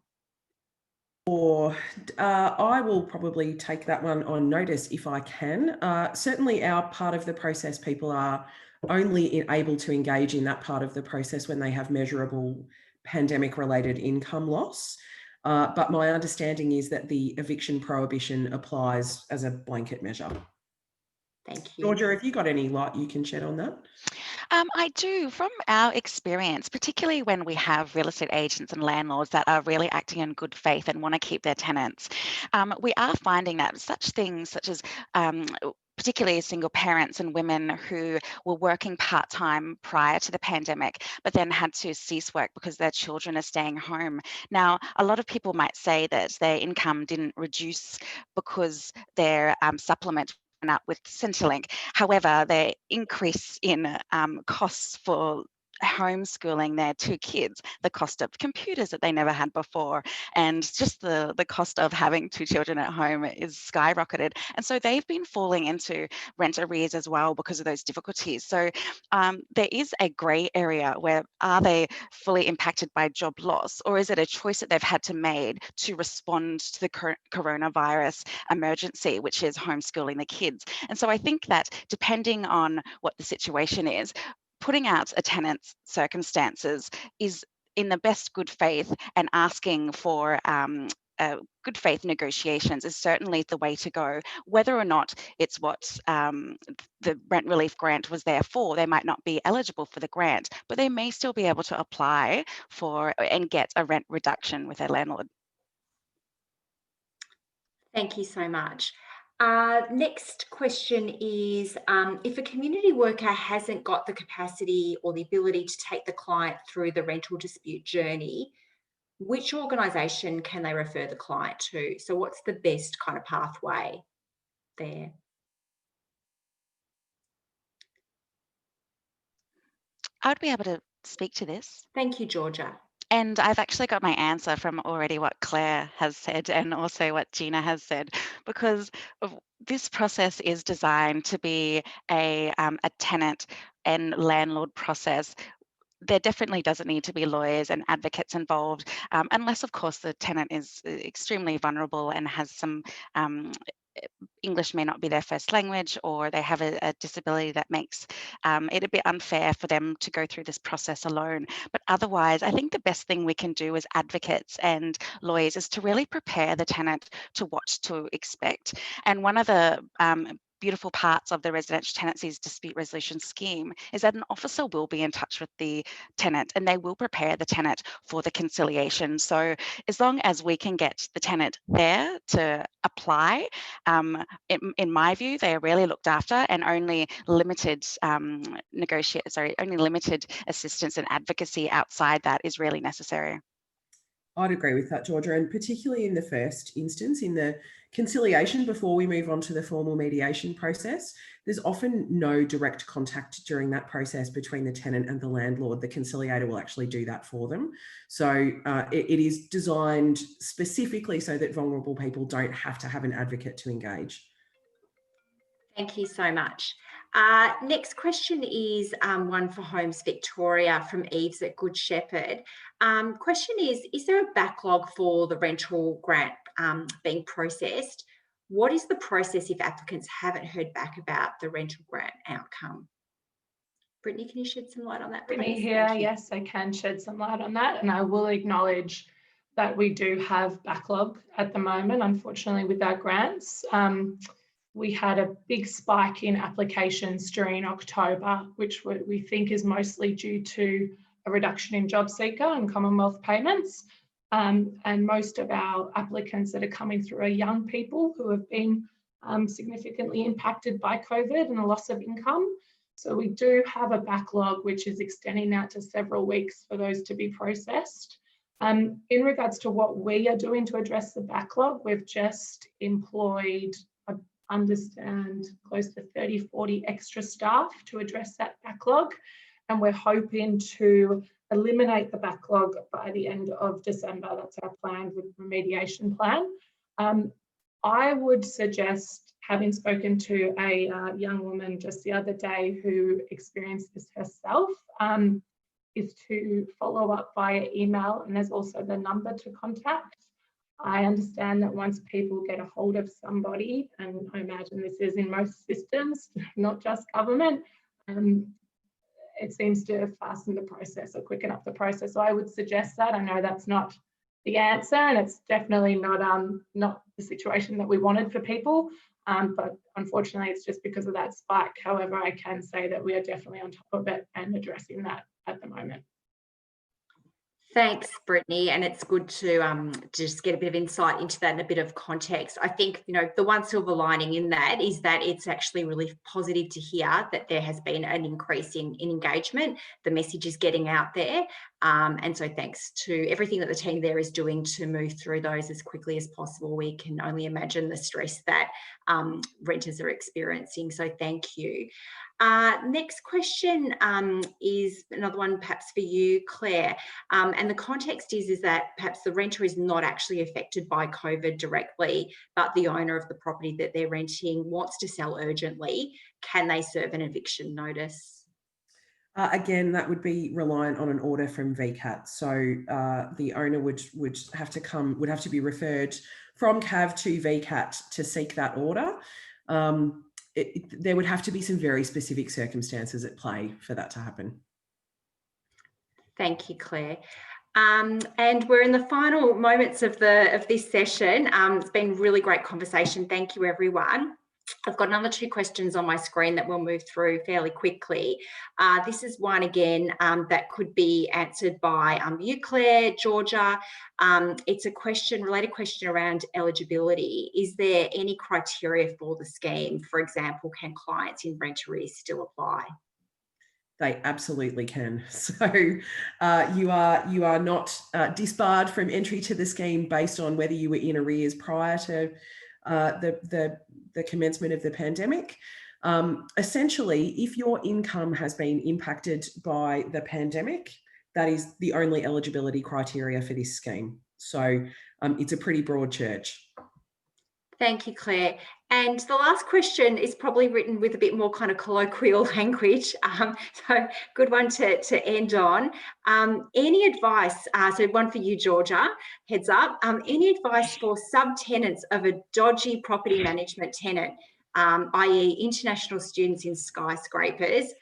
Or I will probably take that one on notice if I can. Certainly our part of the process, people are only able to engage in that part of the process when they have measurable pandemic-related income loss. But my understanding is that the eviction prohibition applies as a blanket measure. Thank you. Georgia, have you got any light you can shed on that? I do. From our experience, particularly when we have real estate agents and landlords that are really acting in good faith and want to keep their tenants, we are finding that such things such as particularly single parents and women who were working part-time prior to the pandemic, but then had to cease work because their children are staying home. Now, a lot of people might say that their income didn't reduce because their supplement went up with Centrelink. However, the increase in costs for homeschooling their 2 kids, the cost of computers that they never had before, and just the cost of having 2 children at home is skyrocketed. And so they've been falling into rent arrears as well because of those difficulties. So there is a grey area where are they fully impacted by job loss, or is it a choice that they've had to make to respond to the coronavirus emergency, which is homeschooling the kids? And so I think that depending on what the situation is, putting out a tenant's circumstances is in the best good faith, and asking for good faith negotiations is certainly the way to go. Whether or not it's what the rent relief grant was there for, they might not be eligible for the grant, but they may still be able to apply for and get a rent reduction with their landlord. Thank you so much. Next question is, if a community worker hasn't got the capacity or the ability to take the client through the rental dispute journey, which organisation can they refer the client to? So what's the best kind of pathway there? I would be able to speak to this. Thank you, Georgia. And I've actually got my answer from already what Claire has said and also what Gina has said, because this process is designed to be a tenant and landlord process. There definitely doesn't need to be lawyers and advocates involved, unless, of course, the tenant is extremely vulnerable and has some English may not be their first language, or they have a disability that makes it a bit unfair for them to go through this process alone. But otherwise, I think the best thing we can do as advocates and lawyers is to really prepare the tenant to what to expect. And one of the beautiful parts of the residential tenancies dispute resolution scheme is that an officer will be in touch with the tenant and they will prepare the tenant for the conciliation. So as long as we can get the tenant there to apply, in my view, they are really looked after, and only limited only limited assistance and advocacy outside that is really necessary. I'd agree with that, Georgia, and particularly in the first instance, in the conciliation before we move on to the formal mediation process, there's often no direct contact during that process between the tenant and the landlord. The conciliator will actually do that for them. So it is designed specifically so that vulnerable people don't have to have an advocate to engage. Thank you so much. Next question is one for Homes Victoria from Eves at Good Shepherd. Question is there a backlog for the rental grant being processed? What is the process if applicants haven't heard back about the rental grant outcome? Brittany, can you shed some light on that, please? Brittany here, yes, I can shed some light on that, and I will acknowledge that we do have backlog at the moment, unfortunately, with our grants. We had a big spike in applications during October, which we think is mostly due to a reduction in JobSeeker and Commonwealth payments. And most of our applicants that are coming through are young people who have been significantly impacted by COVID and a loss of income. So we do have a backlog which is extending out to several weeks for those to be processed. In regards to what we are doing to address the backlog, we've just employed, I understand, close to 30-40 extra staff to address that backlog. And we're hoping to eliminate the backlog by the end of December. That's our plan with remediation plan. I would suggest, having spoken to a young woman just the other day who experienced this herself, is to follow up via email, and there's also the number to contact. I understand that once people get a hold of somebody, and I imagine this is in most systems, not just government, it seems to fasten the process or quicken up the process. So I would suggest that. I know that's not the answer, and it's definitely not the situation that we wanted for people, but unfortunately it's just because of that spike. However, I can say that we are definitely on top of it and addressing that at the moment. Thanks, Brittany, and it's good to just get a bit of insight into that and a bit of context. I think, you know, the one silver lining in that is that it's actually really positive to hear that there has been an increase in engagement. The message is getting out there, and so thanks to everything that the team there is doing to move through those as quickly as possible. We can only imagine the stress that renters are experiencing, so thank you. Next question is another one perhaps for you, Claire, and the context is that perhaps the renter is not actually affected by COVID directly, but the owner of the property that they're renting wants to sell urgently. Can they serve an eviction notice? Again, that would be reliant on an order from VCAT. So the owner would have to be referred from CAV to VCAT to seek that order. There would have to be some very specific circumstances at play for that to happen. Thank you, Claire. And we're in the final moments of this session. It's been a really great conversation. Thank you, everyone. I've got another 2 questions on my screen that we'll move through fairly quickly. This is one again that could be answered by you, Claire, Georgia. It's a related question around eligibility. Is there any criteria for the scheme? For example, can clients in rent arrears still apply? They absolutely can. So you are not disbarred from entry to the scheme based on whether you were in arrears prior to the commencement of the pandemic. Essentially, if your income has been impacted by the pandemic, that is the only eligibility criteria for this scheme. So it's a pretty broad church. Thank you, Claire. And the last question is probably written with a bit more kind of colloquial language. So good one to end on. Any advice, so one for you, Georgia, heads up, any advice for subtenants of a dodgy property management tenant, i.e. international students in skyscrapers,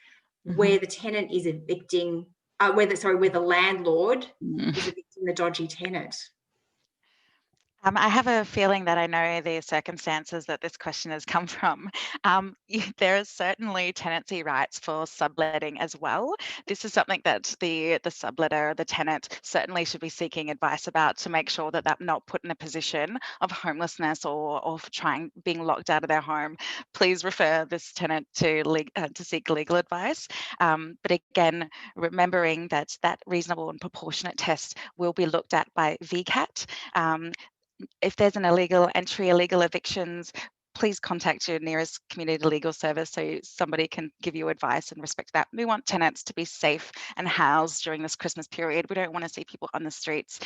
where the tenant is evicting, where the landlord is evicting the dodgy tenant? I have a feeling that I know the circumstances that this question has come from. There are certainly tenancy rights for subletting as well. This is something that the subletter, the tenant, certainly should be seeking advice about to make sure that they're not put in a position of homelessness or being locked out of their home. Please refer this tenant to seek legal advice. But again, remembering that reasonable and proportionate test will be looked at by VCAT. If there's an illegal entry, illegal evictions, please contact your nearest community legal service so somebody can give you advice in respect to that. We want tenants to be safe and housed during this Christmas period. We don't want to see people on the streets.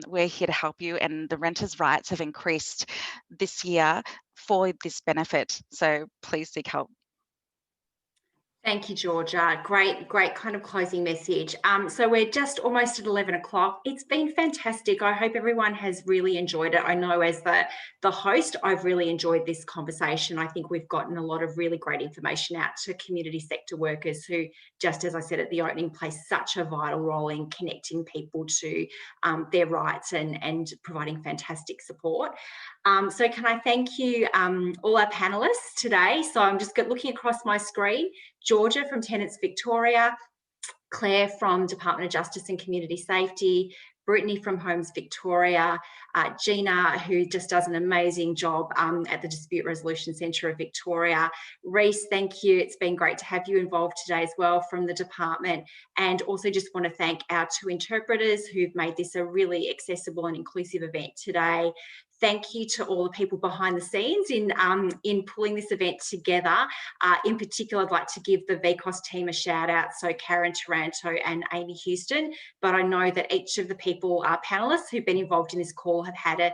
We're here to help you, and the renters' rights have increased this year for this benefit. So please seek help. Thank you, Georgia. Great kind of closing message. So we're just almost at 11 o'clock. It's been fantastic. I hope everyone has really enjoyed it. I know as the host, I've really enjoyed this conversation. I think we've gotten a lot of really great information out to community sector workers who, just as I said at the opening, play such a vital role in connecting people to their rights and providing fantastic support. So can I thank you, all our panelists today. So I'm just looking across my screen. Georgia from Tenants Victoria, Claire from Department of Justice and Community Safety, Brittany from Homes Victoria, Gina, who just does an amazing job at the Dispute Resolution Centre of Victoria. Reese, thank you. It's been great to have you involved today as well from the department. And also just want to thank our 2 interpreters who've made this a really accessible and inclusive event today. Thank you to all the people behind the scenes in pulling this event together. In particular, I'd like to give the VCOSS team a shout out, so Karen Taranto and Amy Houston, but I know that each of the people, panellists who've been involved in this call have had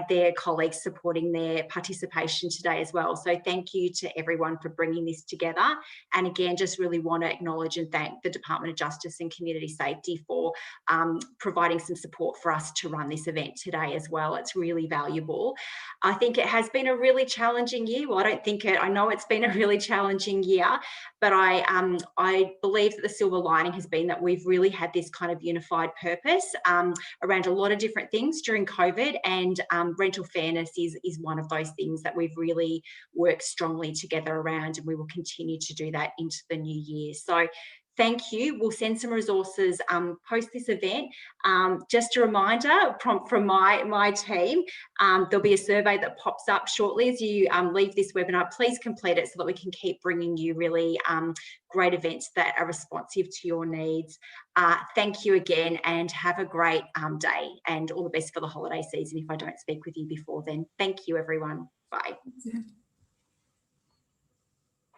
their colleagues supporting their participation today as well. So thank you to everyone for bringing this together. And again, just really want to acknowledge and thank the Department of Justice and Community Safety for providing some support for us to run this event today as well. It's really valuable. I think it has been a really challenging year. Well, I know it's been a really challenging year, but I believe that the silver lining has been that we've really had this kind of unified purpose around a lot of different things during COVID, and rental fairness is one of those things that we've really worked strongly together around, and we will continue to do that into the new year. So thank you. We'll send some resources post this event. Just a reminder from my team, there'll be a survey that pops up shortly as you leave this webinar. Please complete it so that we can keep bringing you really great events that are responsive to your needs. Thank you again, and have a great day, and all the best for the holiday season if I don't speak with you before then. Thank you, everyone. Bye.